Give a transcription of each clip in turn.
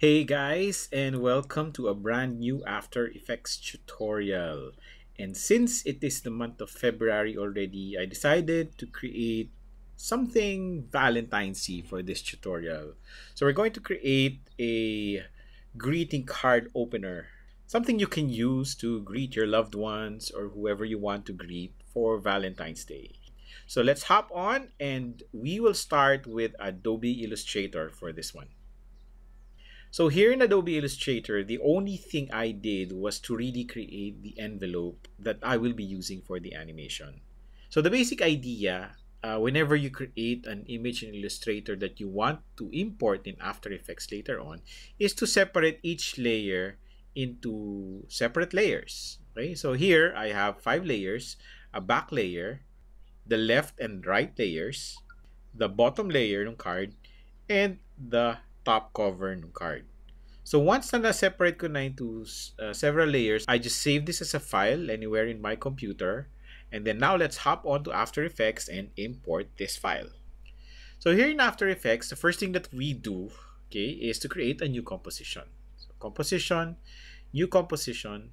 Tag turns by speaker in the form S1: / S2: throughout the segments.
S1: Hey guys, and welcome to a brand new After Effects tutorial. And since it is the month of February already, I decided to create something Valentine's-y for this tutorial. So we're going to create a greeting card opener, something you can use to greet your loved ones or whoever you want to greet for Valentine's Day. So let's hop on and we will start with Adobe Illustrator for this one. So here in Adobe Illustrator, the only thing I did was to really create the envelope that I will be using for the animation. So the basic idea, whenever you create an image in Illustrator that you want to import in After Effects later on, is to separate each layer into separate layers. Okay, so here I have 5 layers, a back layer, the left and right layers, the bottom layer ng card, and the top cover ng card. So once na na-separate ko na into several layers, I just save this as a file anywhere in my computer. And then now let's hop on to After Effects and import this file. So here in After Effects, the first thing that we do, okay, is to create a new composition. So composition, new composition.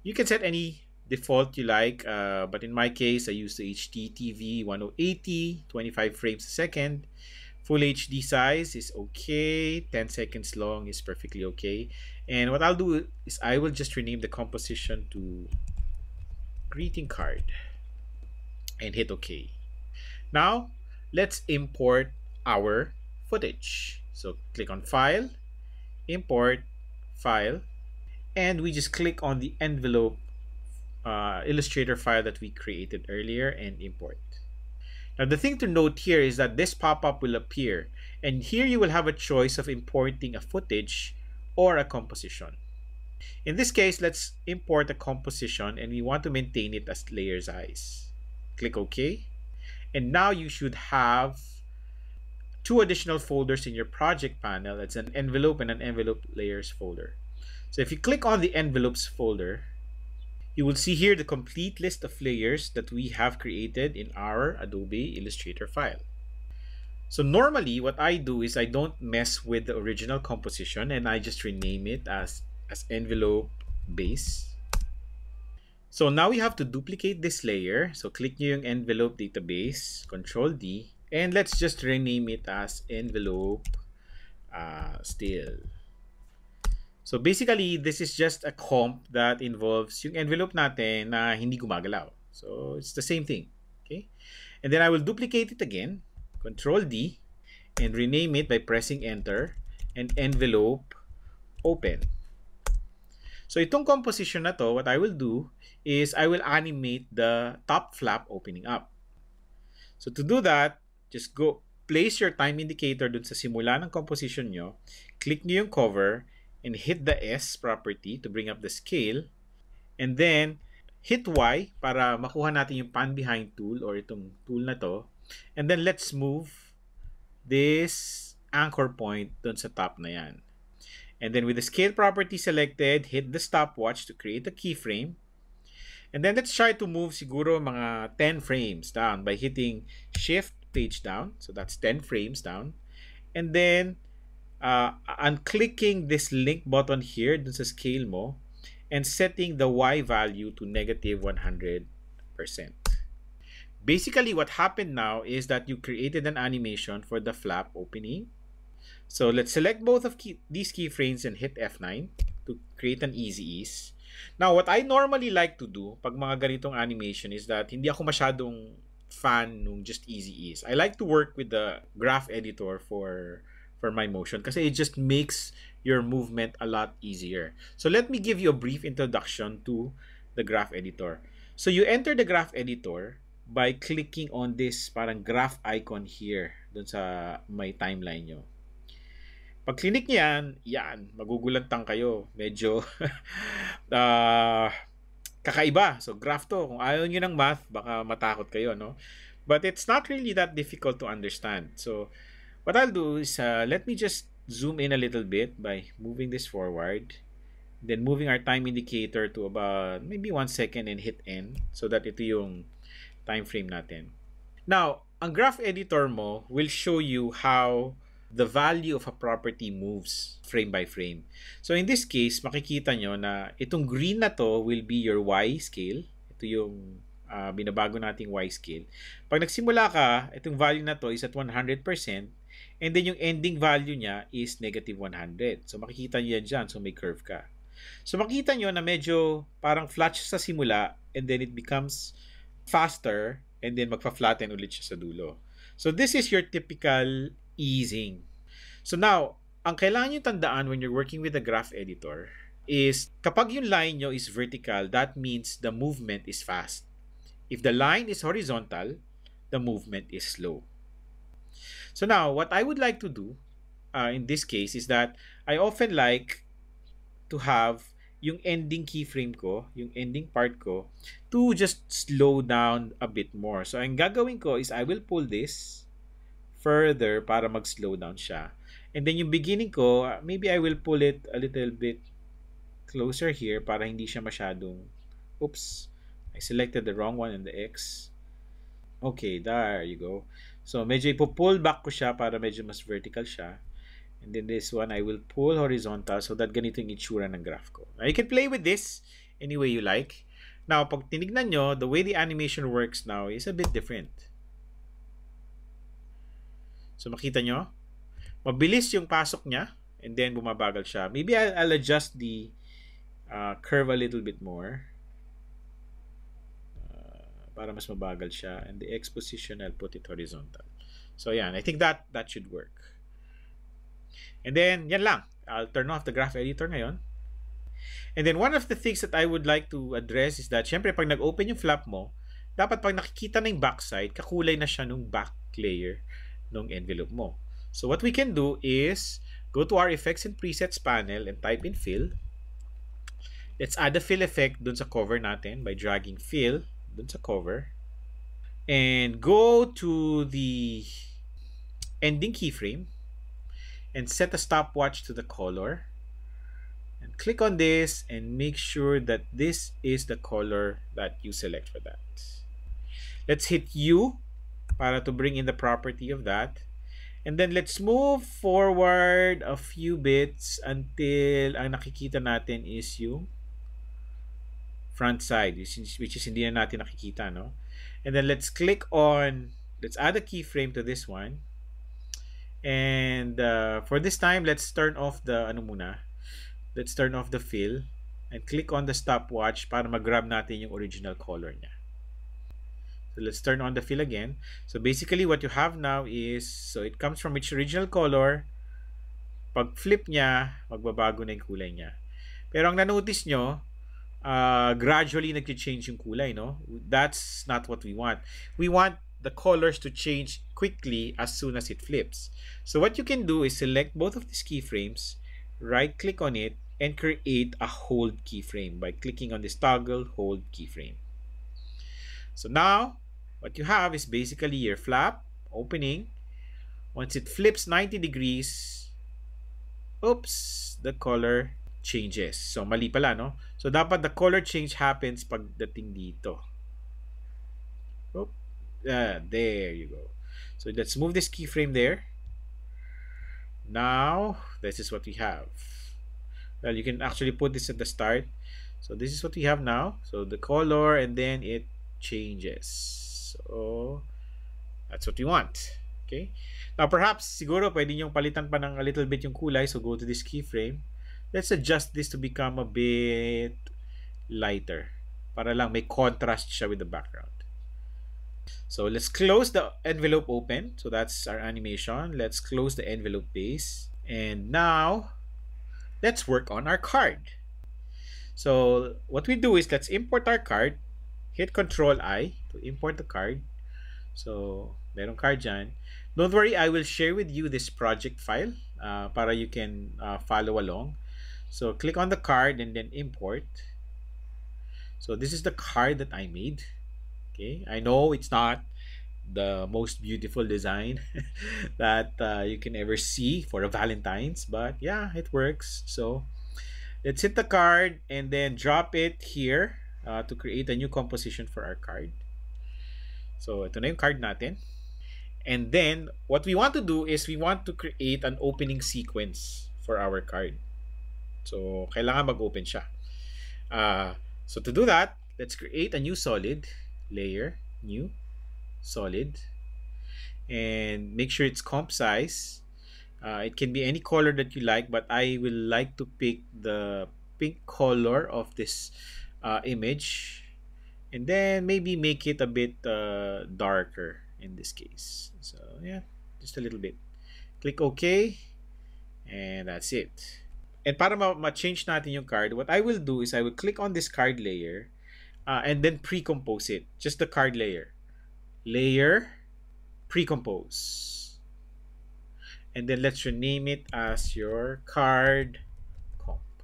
S1: You can set any default you like, but in my case, I use the HDTV 1080, 25 frames a second. Full HD size is okay. 10 seconds long is perfectly okay. And what I'll do is I will just rename the composition to greeting card and hit OK. Now, let's import our footage. So click on File, Import, File, and we just click on the envelope Illustrator file that we created earlier and import. Now the thing to note here is that this pop-up will appear, and here you will have a choice of importing a footage or a composition. In this case, let's import a composition and we want to maintain it as layer size. Click OK. And now you should have two additional folders in your project panel. It's an envelope and an envelope layers folder. So if you click on the envelopes folder, you will see here the complete list of layers that we have created in our Adobe Illustrator file. So normally what I do is I don't mess with the original composition and I just rename it as envelope base. So now we have to duplicate this layer. So click nyo yung envelope database, Control D, and let's just rename it as envelope still. So basically, this is just a comp that involves yung envelope natin na hindi gumagalaw. So it's the same thing. Okay? And then I will duplicate it again, Control D, and rename it by pressing Enter, and envelope open. So itong composition na to, what I will do is I will animate the top flap opening up. So to do that, just go place your time indicator dun sa simula ng composition nyo, click nyo yung cover, and hit the S property to bring up the scale, and then hit Y para makuha natin yung pan behind tool or itong tool na to, and then let's move this anchor point dun sa top na yan. And then with the scale property selected, hit the stopwatch to create a keyframe, and then let's try to move siguro mga 10 frames down by hitting shift page down, so that's 10 frames down, and then unclicking this link button here dun sa scale mo and setting the Y value to -100%. Basically, what happened now is that you created an animation for the flap opening. So let's select both of these keyframes and hit F9 to create an easy ease. Now, what I normally like to do pag mga ganitong animation is that hindi ako masyadong fan nung just easy ease. I like to work with the graph editor for my motion kasi it just makes your movement a lot easier. So let me give you a brief introduction to the graph editor. So you enter the graph editor by clicking on this parang graph icon here dun sa may timeline nyo. Pag click niyan, yan, magugulantang kayo. Medyo kakaiba. So graph to. Kung ayaw nyo ng math, baka matakot kayo, no? But it's not really that difficult to understand. So what I'll do is let me just zoom in a little bit by moving this forward, then moving our time indicator to about maybe 1 second and hit N so that ito yung time frame natin. Now, ang graph editor mo will show you how the value of a property moves frame by frame. So in this case, makikita nyo na itong green na to will be your Y scale. Ito yung binabago nating Y scale. Pag nagsimula ka, itong value na to is at 100%, and then yung ending value niya is negative 100. So makikita nyo yan dyan. So may curve ka. So makita nyo na medyo parang flat siya sa simula, and then it becomes faster, and then magpa-flatten ulit siya sa dulo. So this is your typical easing. So now, ang kailangan nyo tandaan when you're working with a graph editor is kapag yung line nyo is vertical, that means the movement is fast. If the line is horizontal, the movement is slow. So now, what I would like to do in this case is that I often like to have yung ending keyframe ko, yung ending part ko, to just slow down a bit more. So, ang gagawin ko is I will pull this further para mag-slow down siya. And then yung beginning ko, maybe I will pull it a little bit closer here para hindi siya masyadong, oops, I selected the wrong one in the X. Okay, there you go. So, medyo ipo-pull back ko siya para medyo mas vertical siya. And then this one, I will pull horizontal so that ganito yung itsura ng graph ko. Now, you can play with this any way you like. Now, pag tinignan nyo, the way the animation works now is a bit different. So, makita nyo? Mabilis yung pasok niya and then bumabagal siya. Maybe I'll adjust the curve a little bit more para mas mabagal siya. And the X position, I'll put it horizontal. So, yan. I think that should work. And then, yan lang. I'll turn off the graph editor ngayon. And then, one of the things that I would like to address is that, syempre, pag nag-open yung flap mo, dapat pag nakikita na yung backside, kakulay na siya nung back layer ng envelope mo. So, what we can do is go to our Effects and Presets panel and type in Fill. Let's add a fill effect dun sa cover natin by dragging Fill dun sa cover. And go to the ending keyframe and set a stopwatch to the color. And click on this and make sure that this is the color that you select for that. Let's hit U para to bring in the property of that. And then let's move forward a few bits until ang nakikita natin is yung front side, which is hindi na natin nakikita, no? And then let's click on, let's add a keyframe to this one. And for this time, let's turn off the, let's turn off the fill and click on the stopwatch para mag-grab natin yung original color niya. So let's turn on the fill again. So basically what you have now is, so it comes from its original color. Pag flip niya, magbabago na yung kulay niya. Pero ang na-notice nyo, gradually nag-change yung kulay, no? That's not what we want. We want the colors to change quickly as soon as it flips. So what you can do is select both of these keyframes, right-click on it, and create a hold keyframe by clicking on this toggle hold keyframe. So now, what you have is basically your flap opening. Once it flips 90 degrees, oops, the color changes. So, mali pala, no? So, dapat the color change happens pagdating dito. Oop. There you go. So, let's move this keyframe there. Now, this is what we have. Well, you can actually put this at the start. So, this is what we have now. So, the color, and then it changes. So, that's what we want. Okay? Now, perhaps, siguro, pwede nyo palitan pa ng a little bit yung kulay. So, go to this keyframe. Let's adjust this to become a bit lighter. Para lang may contrast siya with the background. So, let's close the envelope open. So, that's our animation. Let's close the envelope base. And now, let's work on our card. So, what we do is, let's import our card. Hit Control-I to import the card. So, merong card dyan. Don't worry, I will share with you this project file para you can follow along. So, click on the card and then import. So, this is the card that I made. Okay, I know it's not the most beautiful design that you can ever see for a Valentine's, but yeah, it works. So, let's hit the card and then drop it here to create a new composition for our card. So, ito na yung card natin. And then what we want to do is we want to create an opening sequence for our card. So kailangan mag-open siya. So to do that, let's create a new solid layer, new solid, and make sure it's comp size. It can be any color that you like, but I will like to pick the pink color of this image, and then maybe make it a bit darker in this case. So yeah, just a little bit. Click OK, and that's it. And para ma-change natin yung card, what I will do is I will click on this card layer and then pre-compose it. Just the card layer. Layer, pre-compose. And then let's rename it as your card comp.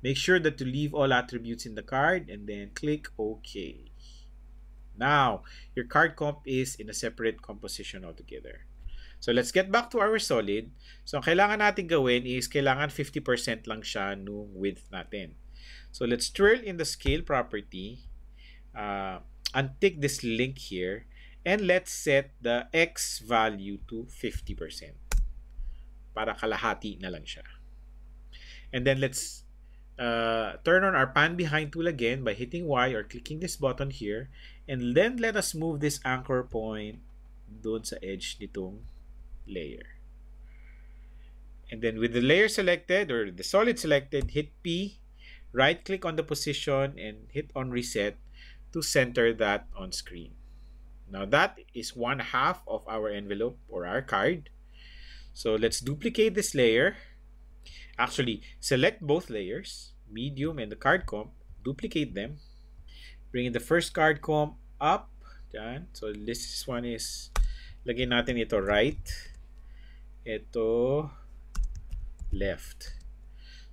S1: Make sure that to leave all attributes in the card and then click OK. Now, your card comp is in a separate composition altogether. So let's get back to our solid. So ang kailangan natin gawin is kailangan 50% lang siya nung width natin. So let's twirl in the scale property, untick this link here, and let's set the X value to 50% para kalahati na lang siya. And then let's turn on our pan behind tool again by hitting Y or clicking this button here, and then let us move this anchor point doon sa edge nitong layer. And then with the layer selected or the solid selected, hit P, right click on the position and hit on reset to center that on screen. Now that is 1/2 of our envelope or our card. So let's duplicate this layer. Actually, select both layers, medium and the card comp, duplicate them. Bring in the first card comp up. Dyan. So this one is, lagyan natin ito right. Ito left.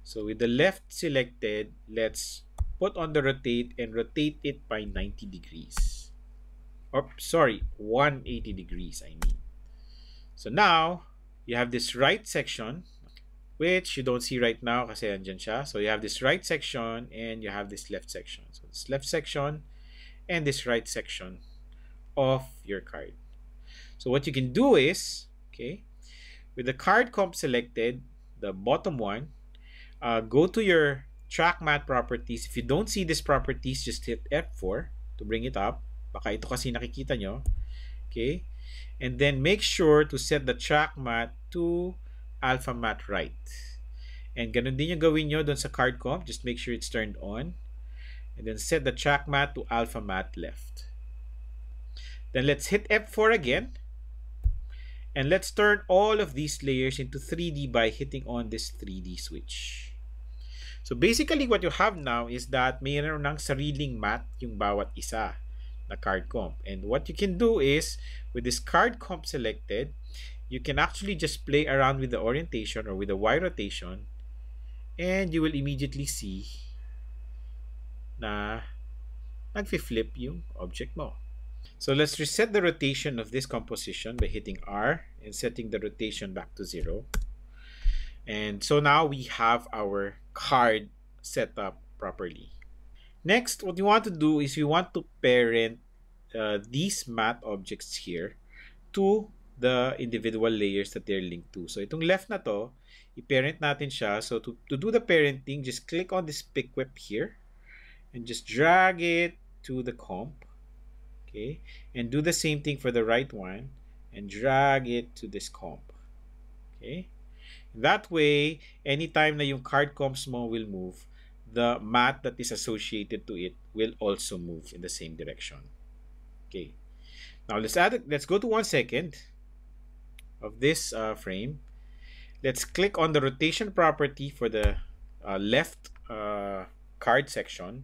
S1: So with the left selected, let's put on the rotate and rotate it by 90 degrees. Or sorry, 180 degrees I mean. So now you have this right section, which you don't see right now kasi andyan siya. So you have this right section and you have this left section. So this left section and this right section of your card. So what you can do is, okay, with the card comp selected, the bottom one, go to your track matte properties. If you don't see these properties, just hit F4 to bring it up. Baka ito kasi nakikita nyo. Okay? And then make sure to set the track matte to alpha matte right. And ganun din yung gawin nyo doon sa card comp. Just make sure it's turned on. And then set the track matte to alpha matte left. Then let's hit F4 again. And let's turn all of these layers into 3D by hitting on this 3D switch. So basically what you have now is that mayroon ng sariling matte yung bawat isa na card comp. And what you can do is, with this card comp selected, you can actually just play around with the orientation or with the Y rotation, and you will immediately see na nag-flip yung object mo. So let's reset the rotation of this composition by hitting R and setting the rotation back to 0. And so now we have our card set up properly. Next, what you want to do is you want to parent these matte objects here to the individual layers that they're linked to. So itong left na to, i-parent natin siya. So to do the parenting, just click on this pick whip here and just drag it to the comp. Okay, and do the same thing for the right one and drag it to this comp. Okay, that way anytime na yung card comps mo will move, the matte that is associated to it will also move in the same direction. Okay, now let's go to 1 second of this frame. Let's click on the rotation property for the left card section.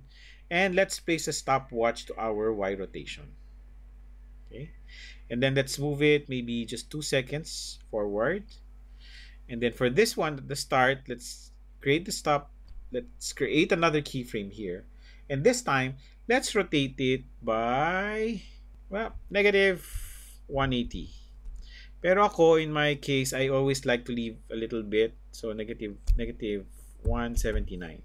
S1: And let's place a stopwatch to our Y rotation. Okay. And then let's move it maybe just 2 seconds forward. And then for this one at the start, let's create the stop. Let's create another keyframe here. And this time, let's rotate it by, well, negative 180. Pero ako, in my case, I always like to leave a little bit. So negative 179.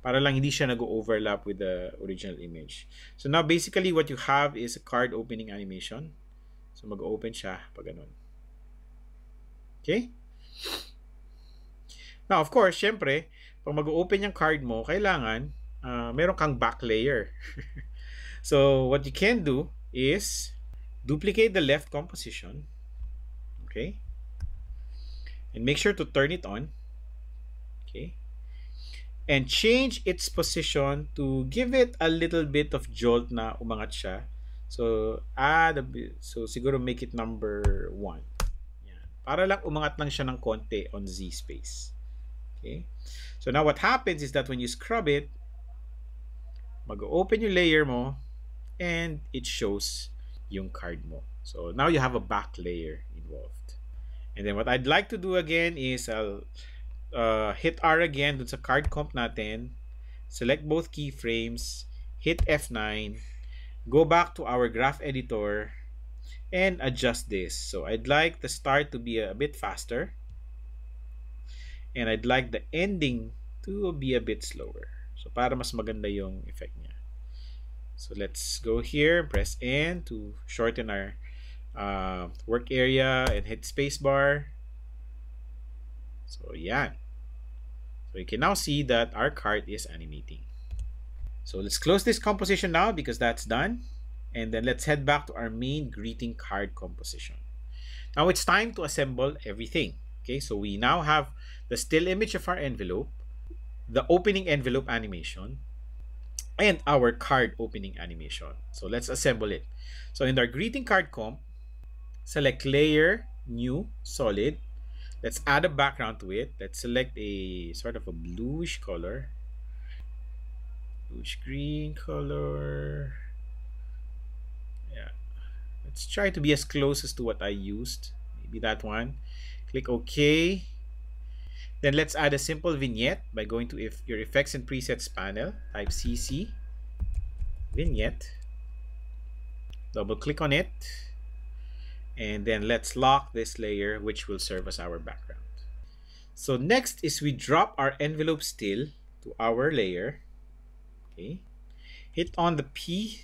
S1: Para lang hindi siya nag-overlap with the original image. So now basically what you have is a card opening animation. So mag-open siya pag ganun. Okay? Now, of course, syempre, pag mag-open yung card mo, kailangan meron kang back layer. So what you can do is duplicate the left composition. Okay? And make sure to turn it on. Okay? And change its position to give it a little bit of jolt na umangat siya. So, so siguro make it number 1. Yan. Para lang umangat lang siya ng konti on Z space. Okay? So now what happens is that when you scrub it, mag-open yung layer mo and it shows yung card mo. So now you have a back layer involved. And then what I'd like to do again is I'll hit R again dun sa card comp natin, select both keyframes, hit F9, go back to our graph editor, and adjust this. So I'd like the start to be a bit faster, and I'd like the ending to be a bit slower. So para mas maganda yung effect niya. So let's go here, press N to shorten our work area and hit spacebar. So yan. So you can now see that our card is animating. So let's close this composition now because that's done. And then let's head back to our main greeting card composition. Now it's time to assemble everything. Okay, so we now have the still image of our envelope, the opening envelope animation, and our card opening animation. So let's assemble it. So in our greeting card comp, select layer, new, solid. Let's add a background to it. Let's select a sort of a bluish color. Bluish green color. Yeah. Let's try to be as close as to what I used. Maybe that one. Click OK. Then let's add a simple vignette by going to your effects and presets panel. Type CC vignette. Double click on it. And then let's lock this layer, which will serve as our background. So next is we drop our envelope still to our layer. Okay. Hit on the P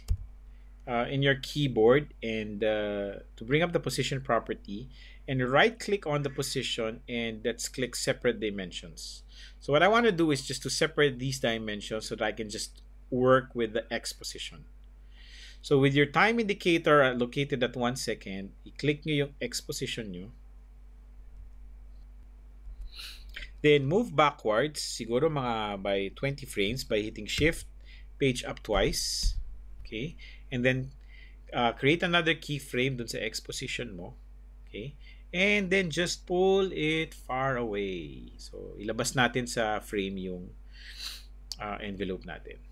S1: in your keyboard and to bring up the position property, and right click on the position and let's click separate dimensions. So what I want to do is just to separate these dimensions so that I can just work with the X position. So with your time indicator located at 1 second, i-click nyo yung X position nyo. Then move backwards, siguro mga by 20 frames by hitting Shift, page up twice. Okay? And then create another keyframe dun sa X position mo. Okay? And then just pull it far away. So ilabas natin sa frame yung envelope natin.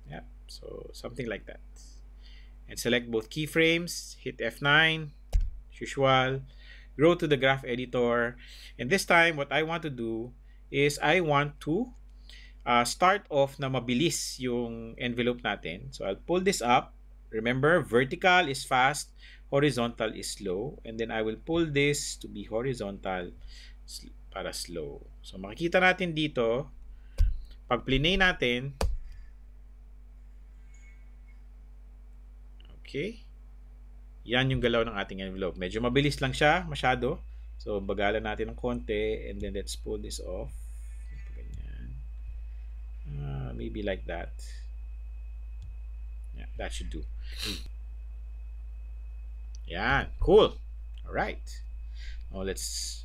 S1: Yeah. So something like that. And select both keyframes, hit F9, as usual, go to the graph editor, and this time what I want to do is I want to start off na mabilis yung envelope natin. So I'll pull this up. Remember, vertical is fast, horizontal is slow, and then I will pull this to be horizontal para slow. So makikita natin dito, pag plinay natin, okay. Yan yung galaw ng ating envelope. Medyo mabilis lang siya, masyado. So, bagalan natin ng konti. And then, let's pull this off. Ganyan. Maybe like that. Yeah, that should do. Yan. Cool. Alright. Now, let's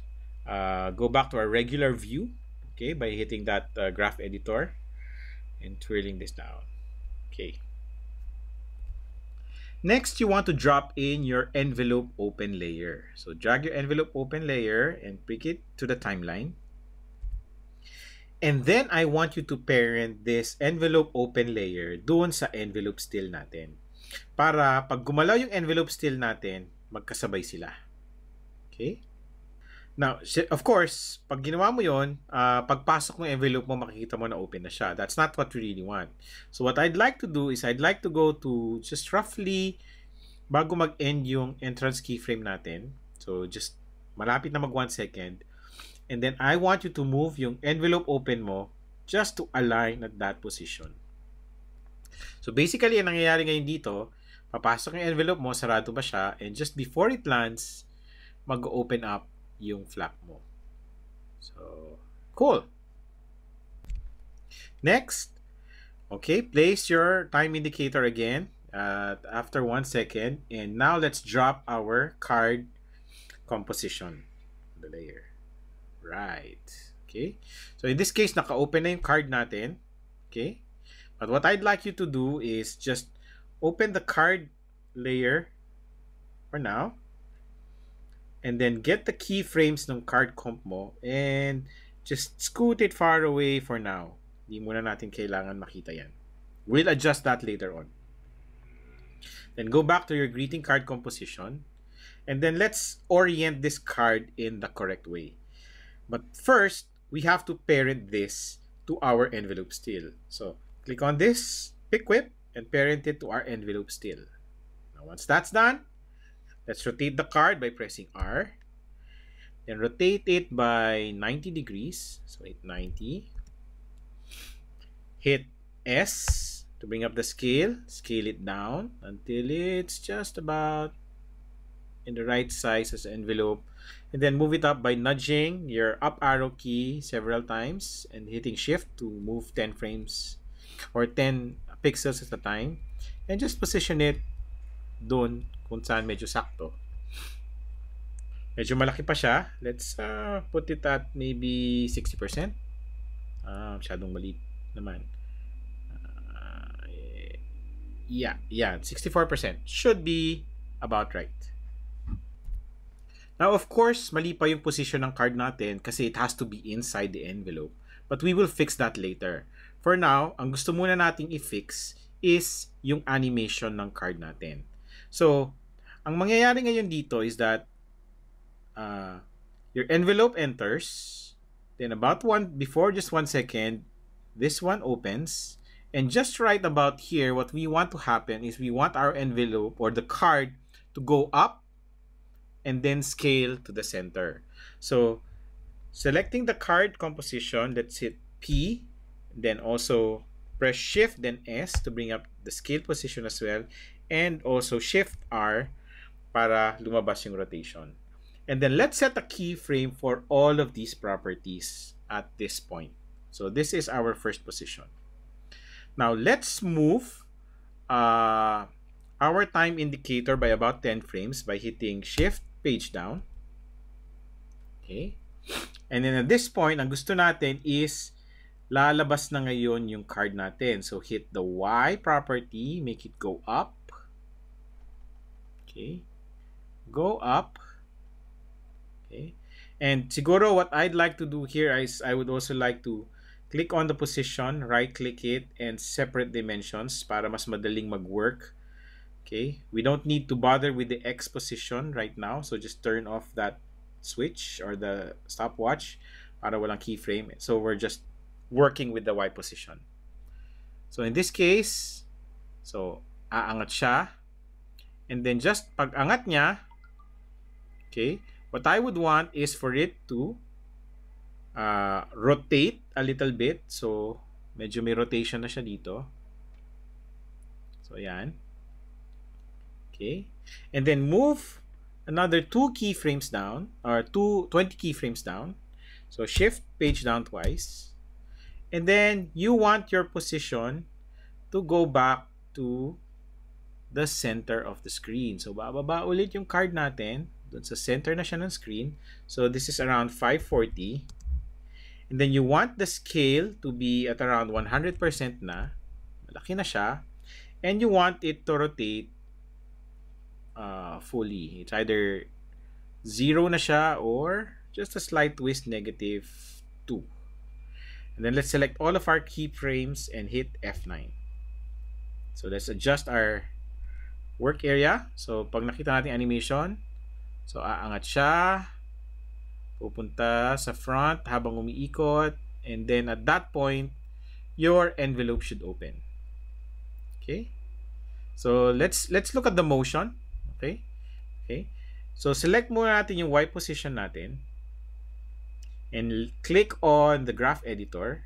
S1: go back to our regular view. Okay, by hitting that graph editor and twirling this down. Okay. Next, you want to drop in your envelope open layer. So drag your envelope open layer and pick it to the timeline. And then I want you to parent this envelope open layer doon sa envelope still natin. Para pag gumalaw yung envelope still natin, magkasabay sila. Okay? Now, of course, pag ginawa mo yun, pagpasok ng envelope mo, makikita mo na open na siya. That's not what we really want. So what I'd like to do is I'd like to go to just roughly bago mag-end yung entrance keyframe natin. So just malapit na mag 1 second. And then I want you to move yung envelope open mo just to align at that position. So basically, ang nangyayari ngayon dito, Papasok yung envelope mo, sarado ba siya, and just before it lands, mag-open up yung flap mo. So, cool. Next, okay, place your time indicator again after 1 second, and now let's drop our card composition, the layer. Right. Okay. So in this case, naka-open na yung card natin. Okay. But what I'd like you to do is just open the card layer for now. And then get the keyframes ng card comp mo and just scoot it far away for now. Hindi muna natin kailangan makita yan. We'll adjust that later on. Then go back to your greeting card composition. And then let's orient this card in the correct way. But first, we have to parent this to our envelope still. So click on this, pick whip, and parent it to our envelope still. Now once that's done, let's rotate the card by pressing R. Then rotate it by 90 degrees. So hit 90. Hit S to bring up the scale. Scale it down until it's just about in the right size as the envelope. And then move it up by nudging your up arrow key several times and hitting shift to move 10 frames or 10 pixels at a time. And just position it doon kung saan medyo sakto. Medyo malaki pa siya. Let's put it at maybe 60%. Masyadong maliit naman. Yeah, 64%. Should be about right. Now, of course, mali pa yung position ng card natin kasi it has to be inside the envelope. But we will fix that later. For now, ang gusto muna nating i-fix is yung animation ng card natin. So, ang mangyayari ngayon dito is that your envelope enters, then before just 1 second, this one opens, and just right about here, what we want to happen is we want our envelope or the card to go up and then scale to the center. So, selecting the card composition, let's hit P, then also press Shift, then S to bring up the scale position as well, and also Shift R para lumabas yung rotation. And then let's set a keyframe for all of these properties at this point. So this is our first position. Now let's move our time indicator by about 10 frames by hitting Shift, page down. Okay. And then at this point, ang gusto natin is lalabas na ngayon yung card natin. So hit the Y property, make it go up. Okay. Go up. Okay. And siguro what I'd like to do here is I would also like to click on the position, right-click it, and separate dimensions para mas madaling mag-work. Okay. We don't need to bother with the X position right now. So just turn off that switch or the stopwatch para walang keyframe. So we're just working with the Y position. So in this case, so aangat siya. And then just pag-angat niya, okay, what I would want is for it to rotate a little bit. So medyo may rotation na siya dito. So ayan. Okay. And then move another 2 keyframes down or 20 keyframes down. So shift page down twice. And then you want your position to go back to the center of the screen. So bababa ulit yung card natin. Doon sa center na siya ng screen. So this is around 540. And then you want the scale to be at around 100% na. Malaki na siya. And you want it to rotate fully. It's either 0 na siya or just a slight twist, -2. And then let's select all of our keyframes and hit F9. So let's adjust our work area. So pag nakita natin animation, so aangat siya, pupunta sa front habang umiikot, and then at that point, your envelope should open. Okay? So let's look at the motion. Okay? So select muna natin yung Y position natin and click on the graph editor.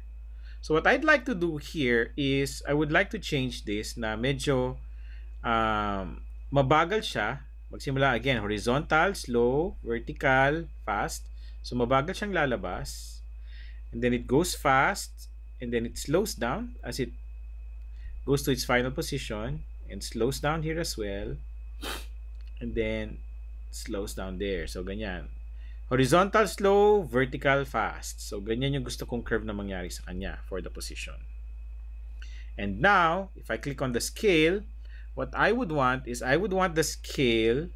S1: So what I'd like to do here is I would like to change this na medyo mabagal siya. Magsimula again, horizontal, slow, vertical, fast. So mabagal siyang lalabas. And then it goes fast. And then it slows down as it goes to its final position. And slows down here as well. And then slows down there. So ganyan. Horizontal, slow, vertical, fast. So ganyan yung gusto kong curve na mangyari sa kanya for the position. And now, if I click on the scale, what I would want is I would want the scale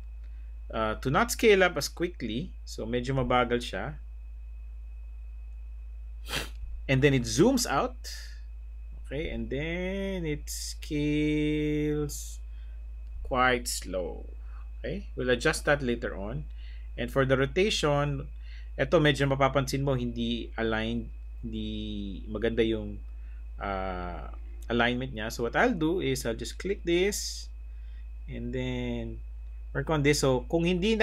S1: to not scale up as quickly. So medyo mabagal siya. And then it zooms out. Okay, and then it scales quite slow. Okay, we'll adjust that later on. And for the rotation, eto medyo mapapansin mo hindi aligned, hindi maganda yung alignment niya. So what I'll do is I'll just click this and then work on this. So kung hindi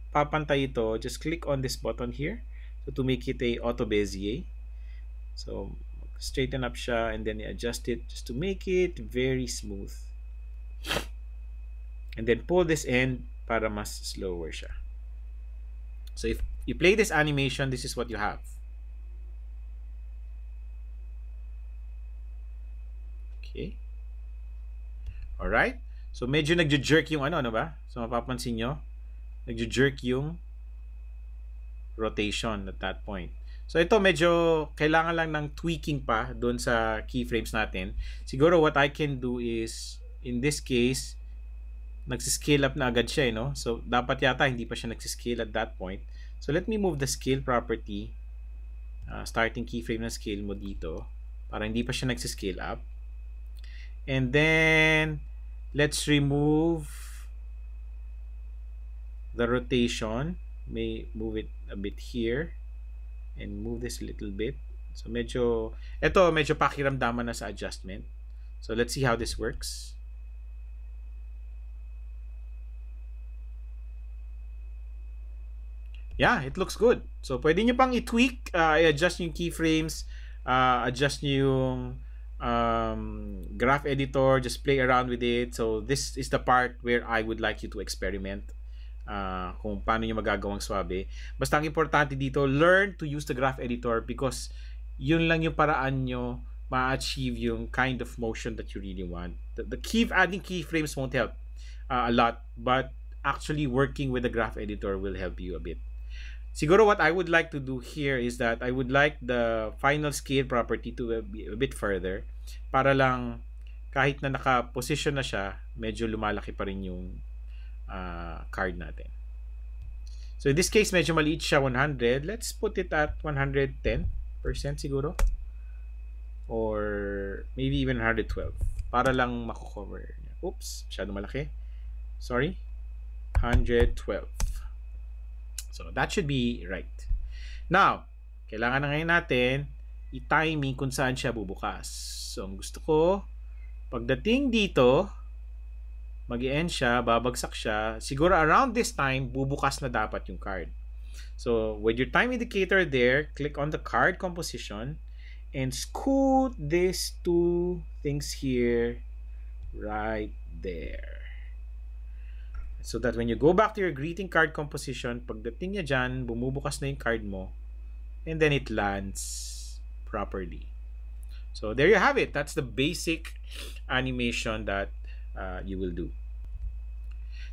S1: papantay ito, just click on this button here. So to make it a auto Bezier. So straighten up siya and then adjust it just to make it very smooth. And then pull this end para mas slower siya. So if you play this animation, this is what you have. Okay. Alright. So medyo nagjo-jerk yung ano ba? So mapapansin nyo, nagjo-jerk yung rotation at that point. So ito medyo kailangan lang ng tweaking pa doon sa keyframes natin. Siguro what I can do is, in this case, nagsiscale up na agad siya, no? So dapat yata hindi pa siya nagsiscale at that point. So let me move the scale property, starting keyframe na scale mo dito, para hindi pa siya nagsiscale up. And then let's remove the rotation. May move it a bit here and move this a little bit. So medyo pakiramdaman na sa adjustment. So let's see how this works. Yeah, it looks good. So pwede nyo pang i-tweak, i-adjust yung keyframes, adjust nyo yung graph editor, just play around with it. So this is the part where I would like you to experiment kung paano nyo magagawang swabe. Basta ang importante dito, learn to use the graph editor because yun lang yung paraan nyo ma-achieve yung kind of motion that you really want. Adding keyframes won't help a lot, but actually working with the graph editor will help you a bit. Siguro what I would like to do here is that I would like the final scale property to be a bit further para lang kahit na naka-position na siya, medyo lumalaki pa rin yung card natin. So in this case, medyo maliit siya, 100. Let's put it at 110% siguro. Or maybe even 112 para lang mako-cover. Oops, masyado malaki. Sorry. 112. So that should be right. Now, kailangan na ngayon natin i-timing kung saan siya bubukas. So ang gusto ko, pagdating dito, mag-i-end siya, babagsak siya. Siguro around this time, bubukas na dapat yung card. So with your time indicator there, click on the card composition and scoot these two things here right there. So that when you go back to your greeting card composition, pagdating niya dyan, bumubukas na yung card mo and then it lands properly. So there you have it. That's the basic animation that you will do.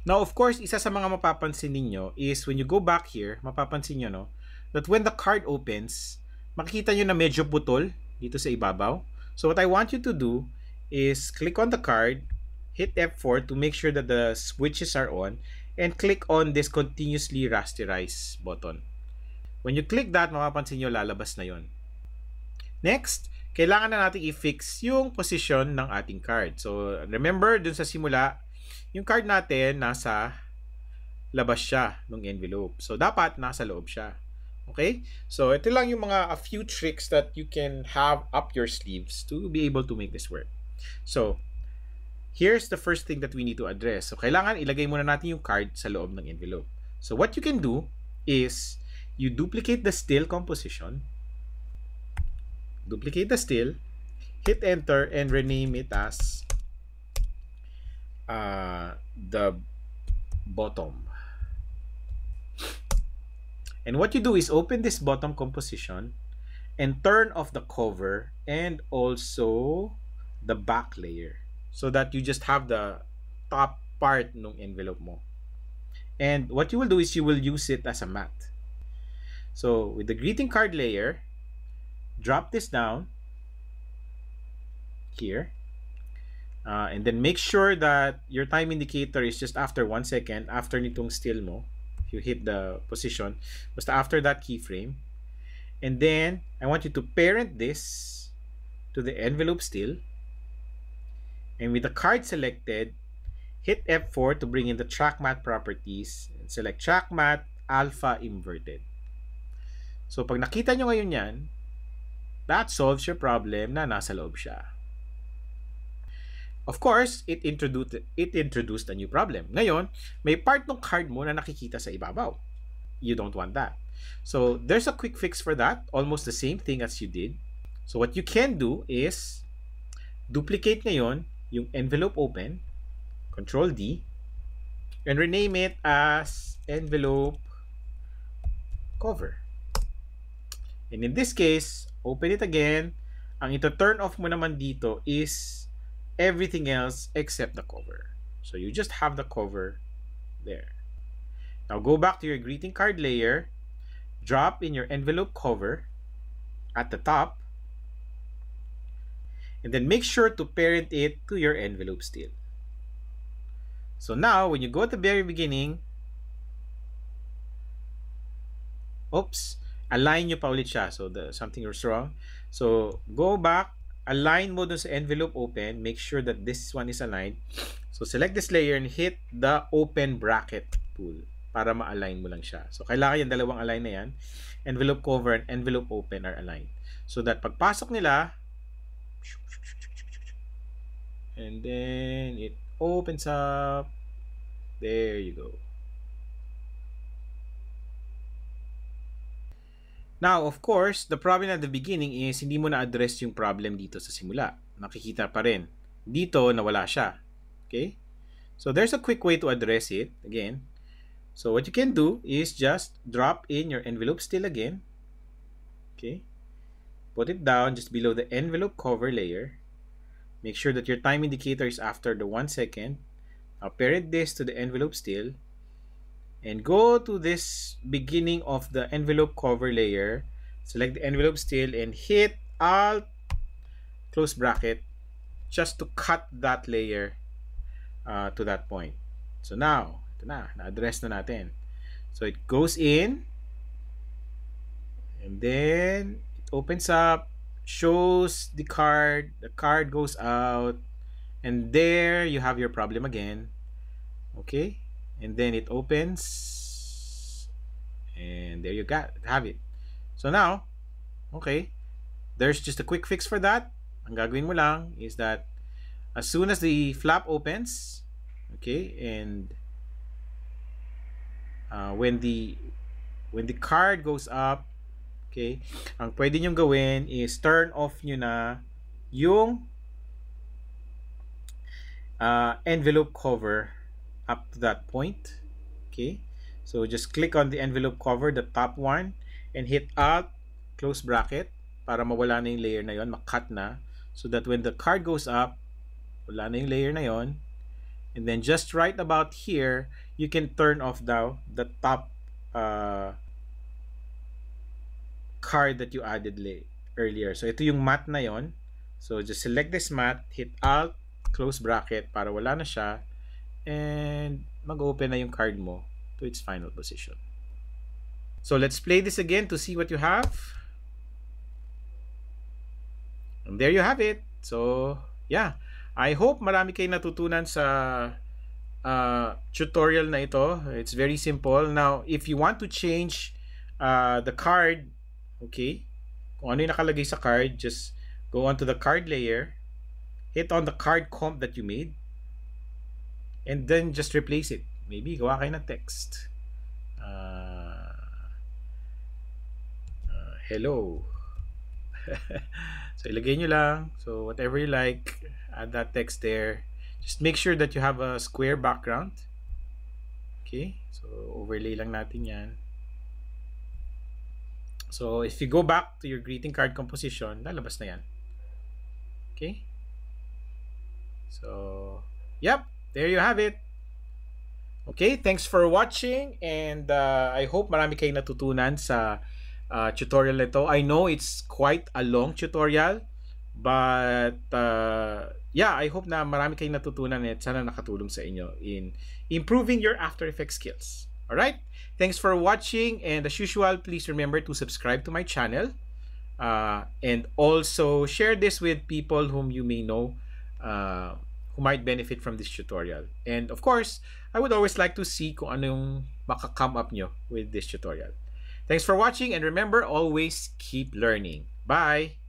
S1: Now, of course, isa sa mga mapapansin ninyo is when you go back here, mapapansin nyo, no, that when the card opens, makikita nyo na medyo putol dito sa ibabaw. So what I want you to do is click on the card, hit F4 to make sure that the switches are on, and click on this continuously rasterize button. When you click that, mapapansin nyo lalabas na yon. Next, kailangan na natin i-fix yung position ng ating card. So remember, dun sa simula, yung card natin nasa labas siya ng envelope. So dapat nasa loob siya. Okay? So ito lang yung a few tricks that you can have up your sleeves to be able to make this work. So here's the first thing that we need to address. So kailangan ilagay muna natin yung card sa loob ng envelope. So what you can do is you duplicate the still composition. Duplicate the still, hit enter and rename it as the bottom. And what you do is open this bottom composition and turn off the cover and also the back layer so that you just have the top part ng envelope mo. And what you will do is you will use it as a mat. So with the greeting card layer, drop this down here. And then make sure that your time indicator is just after 1 second after nitong still mo. If you hit the position, basta after that keyframe. And then I want you to parent this to the envelope still. And with the card selected, hit F4 to bring in the track matte properties and select track matte alpha inverted. So pag nakita nyo ngayon yan, that solves your problem na nasa loob siya. Of course, it introduced a new problem. Ngayon, may part ng card mo na nakikita sa ibabaw. You don't want that. So there's a quick fix for that, almost the same thing as you did. So what you can do is duplicate ngayon yung envelope open, Control D, and rename it as envelope cover. And in this case, open it again. Ang ito turn off mo naman dito is everything else except the cover. So you just have the cover there. Now go back to your greeting card layer, drop in your envelope cover at the top, and then make sure to parent it to your envelope still. So now, when you go at the very beginning, align nyo pa ulit siya. So something was wrong. So go back, align mo dun sa envelope open, make sure that this one is aligned. So select this layer and hit the open bracket tool para ma-align mo lang siya. So kailangan yung dalawang align na yan. Envelope cover and envelope open are aligned. So that pagpasok nila, and then it opens up. There you go. Now, of course, the problem at the beginning is hindi mo na-address yung problem dito sa simula. Nakikita pa rin. Dito, nawala siya. Okay? So, there's a quick way to address it. Again, so what you can do is just drop in your envelope still again. Okay? Put it down just below the envelope cover layer. Make sure that your time indicator is after the 1 second. Now, parent this to the envelope still. And go to this beginning of the envelope cover layer. Select the envelope still and hit Alt, close bracket, just to cut that layer to that point. So now, ito na-address na natin. So it goes in, and then it opens up, shows the card goes out, and there you have your problem again. Okay? And then it opens, and there you have it. So now, okay, there's just a quick fix for that. Ang gagawin mo lang is that as soon as the flap opens, okay, and when the card goes up, okay, ang pwede nyo gawin is turn off nyo na yung envelope cover up to that point. Okay, so just click on the envelope cover, the top one, and hit Alt, close bracket, para mawala na yung layer na yon, makat na, so that when the card goes up, wala na yung layer na yon. And then just right about here, you can turn off the top card that you added earlier. So ito yung matte na yon. So just select this matte, hit Alt, close bracket, para wala na siya, and mag-open na yung card mo to its final position. So let's play this again to see what you have. And there you have it. So yeah, I hope marami kayo natutunan sa tutorial na ito. It's very simple. Now, if you want to change the card, okay, kung ano yung nakalagay sa card, just go onto the card layer, hit on the card comp that you made, and then just replace it. Maybe gawa kayo ng text. Hello. So ilagay nyo lang. So whatever you like, add that text there. Just make sure that you have a square background. Okay, so overlay lang natin yan. So if you go back to your greeting card composition, lalabas na yan. Okay, so yep, there you have it. Okay, thanks for watching, and I hope marami kayong natutunan sa tutorial nito. I know it's quite a long tutorial, but yeah, I hope na marami kayong natutunan at sana nakatulong sa inyo in improving your After Effects skills. Alright, thanks for watching, and as usual, please remember to subscribe to my channel, and also share this with people whom you may know who might benefit from this tutorial. And of course, I would always like to see kung ano yung maka-come up nyo with this tutorial. Thanks for watching, and remember, always keep learning. Bye!